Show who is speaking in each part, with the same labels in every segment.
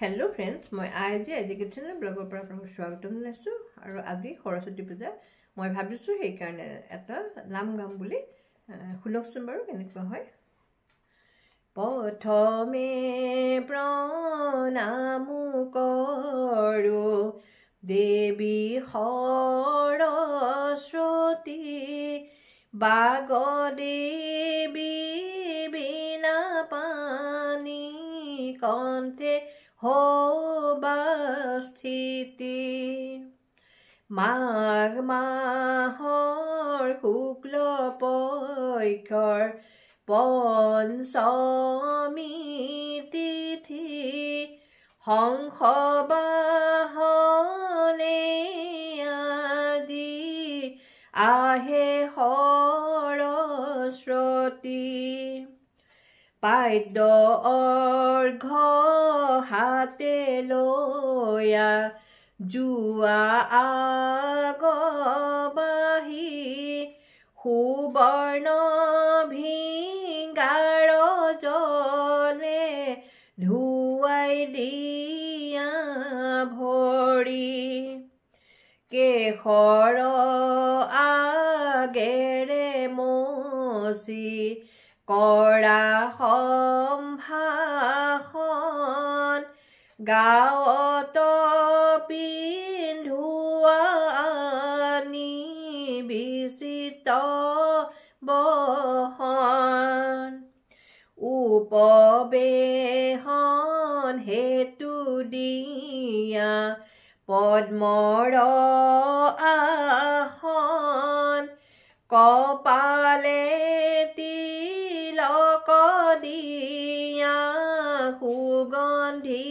Speaker 1: hello friends मैं आज educational bagger पर आपको स्वागत जनाइছো और आज सरस्वती पूजा मैं भाबिছো সেই কাৰণে এটা নাম গাম বুলি শুলকচোন বাৰু কেনেকুৱা হয় প্ৰথমে প্ৰণাম কৰো দেৱী সৰস্বতী বাগদেৱী বিনা পানী কণ্ঠে স্থিতি মাঘ মাহৰ শুক্ল পক্ষৰ পঞ্চমী তিথি হংসবাহনে আজি আহে সৰস্বতী পাদ্য অৰ্ঘ হাতে লয়া জুৱা আগবাহি সুবৰ্ণ ভিংগাৰ জলে ধুৱাই দিয়া ভৰি কেশৰ আগেৰে মচি কৰা সম্ভাষণ গাঁৱত পিন্ধোৱা আনি বিচিত বহন উপবেশন হেতু দিয়া পদ্মৰ আসন কপালে তিলক দিয়া সুগন্ধি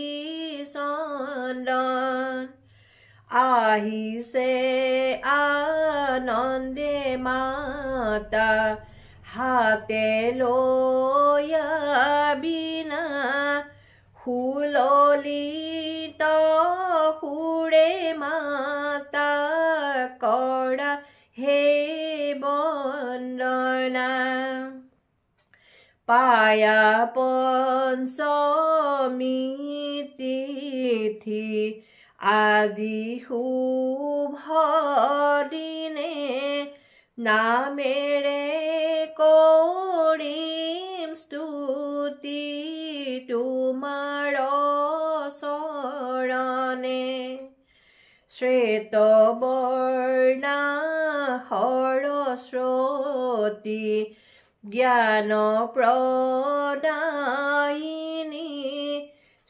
Speaker 1: চন্দন আহিছে আনন্দে মাতা হাতে লয়া বিনা সুললিত সুৰে মাতা কৰা হে বন্দনা পায়া পঞ্চমী তিথি আদি শুভ দিনে নামেৰে কৰিম স্তুতি তোমাৰ চৰণে শ্বেত বৰ্ণা সৰস্বতী জ্ঞান প্ৰদায়িনী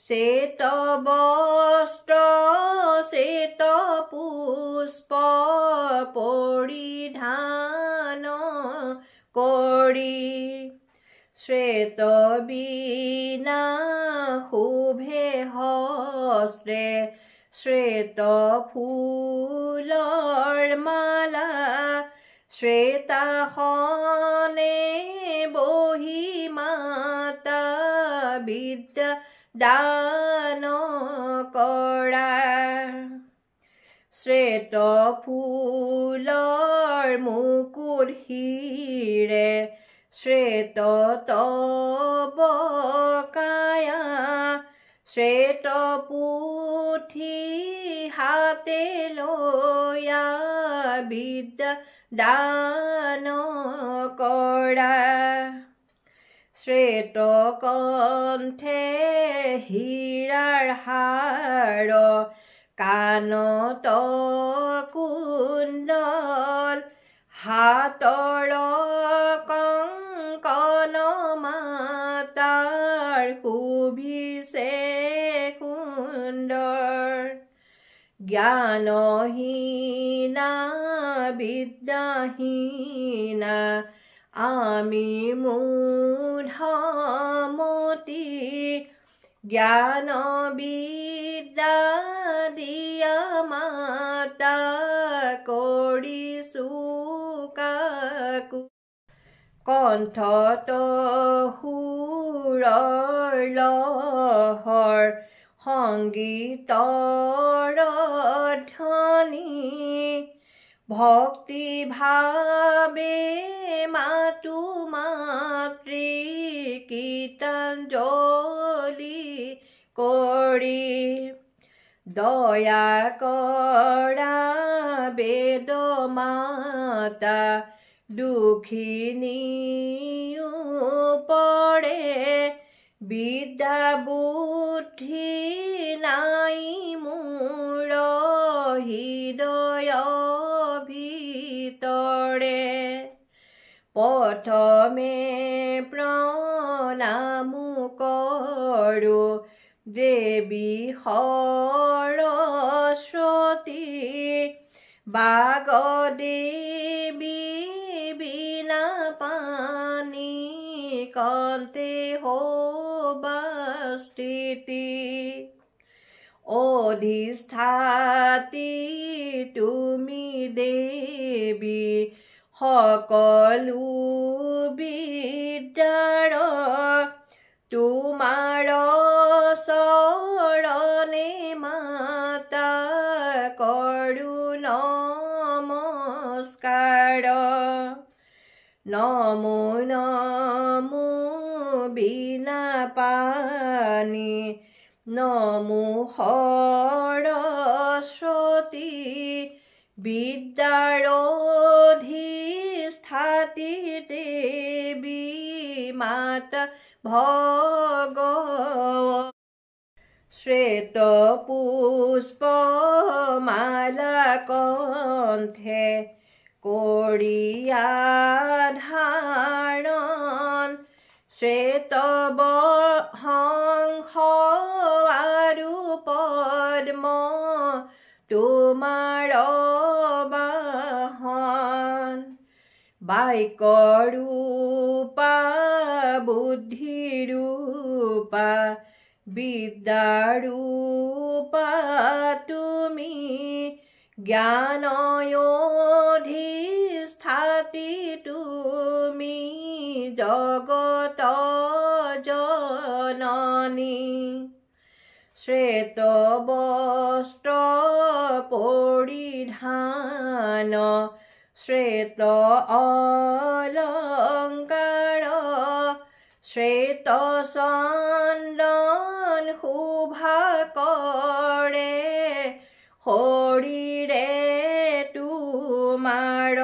Speaker 1: শ্বেত বস্ত্ৰ শ্বেত পুষ্প পৰিধান কৰি শ্বেত বীণা শুভে হস্তে শ্বেত ফুলৰ মালা শ্বেতাসনে বহি মাতা বিদ্যা দান কৰা শ্বেত ফুলৰ মুকুট হিৰে শ্বেত তব কায়া শ্বেত পুথি হাতে লয়া বিদ্যা দান কৰা শ্বেত কণ্ঠে হীৰাৰ হাৰ কাণত কুণ্ডল হাতৰ কংকণ মাতাৰ শোভিছে সুন্দৰ জ্ঞানহীনা বিদ্যাহীনা আমি মূঢ়মতি জ্ঞান বিদ্যা দিয়া মাতা কৰিছো কাকু কণ্ঠত সুৰৰ লহৰ সংগীতৰ ধ্বনি ভক্তি ভাবে মাতু মাতৃ কীৰ্তন জলি কৰ কৰি দয়া কৰা বেদ মাতা দুখিনীও পৰে বিদ্যা বুদ্ধি নাই মোৰ হৃদয় ভিতৰে প্ৰথমে প্ৰণাম কৰোঁ দেৱী সৰস্বতী বাগদেৱী বিনা পানী কণ্ঠে হবা স্থিতি অধিষ্ঠাতি তুমি দেৱী সকলো বিদ্যাৰ তোমাৰ চৰণে মাতা কৰো নমস্কাৰ নমো নমো বিনা পানী নমো সৰস্বতী বিদ্যাৰ অধিষ্ঠাতি দেৱী মাতা ভগৱ শ্বেত পুষ্প মালা কণ্ঠে কৰিয়া ধাৰণ শ্বেত হংস আৰু পদ্ম তোমাৰ বাহন বাক্যৰূপা বুদ্ধিৰূপা বিদ্যাৰূপা তুমি জ্ঞানয়ধিষ্ঠাতি তুমি জগত জননী শ্বেত বস্ত্ৰ পৰিধান শ্বেত অলংকাৰ শ্বেত চন্দন শোভা কৰে শৰীৰে তোমাৰ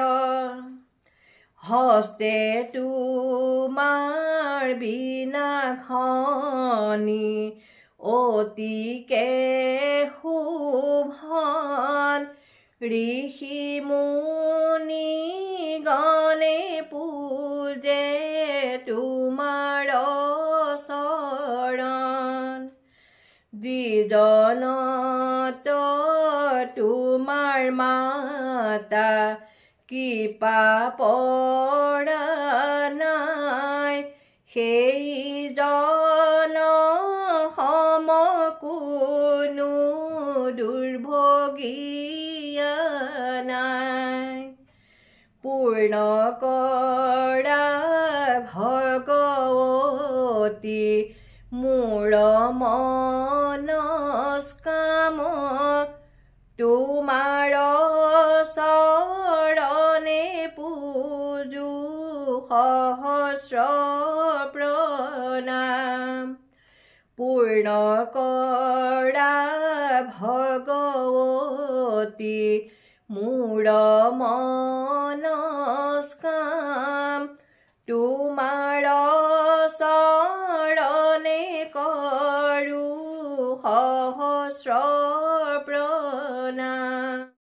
Speaker 1: হস্তে তোমাৰ বীণাখনি অতিকে শোভন ঋষি মুনি গণে পূজে তোমাৰ চৰণ দ্বিজনত তোমাৰ মাতা কৃপা পৰা নাই সেইজন সম কোনো দুৰ্ভগীয়া নাই পূৰ্ণ কৰা ভগৱতী মোৰ মনস্কাম তোমাৰ চৰণে পূজো সহস্ৰ প্ৰণাম পূৰ্ণ কৰা ভগৱতী মোৰ মনস্কাম তোমাৰ চৰণে কৰো সহস্ৰ প্ৰণাম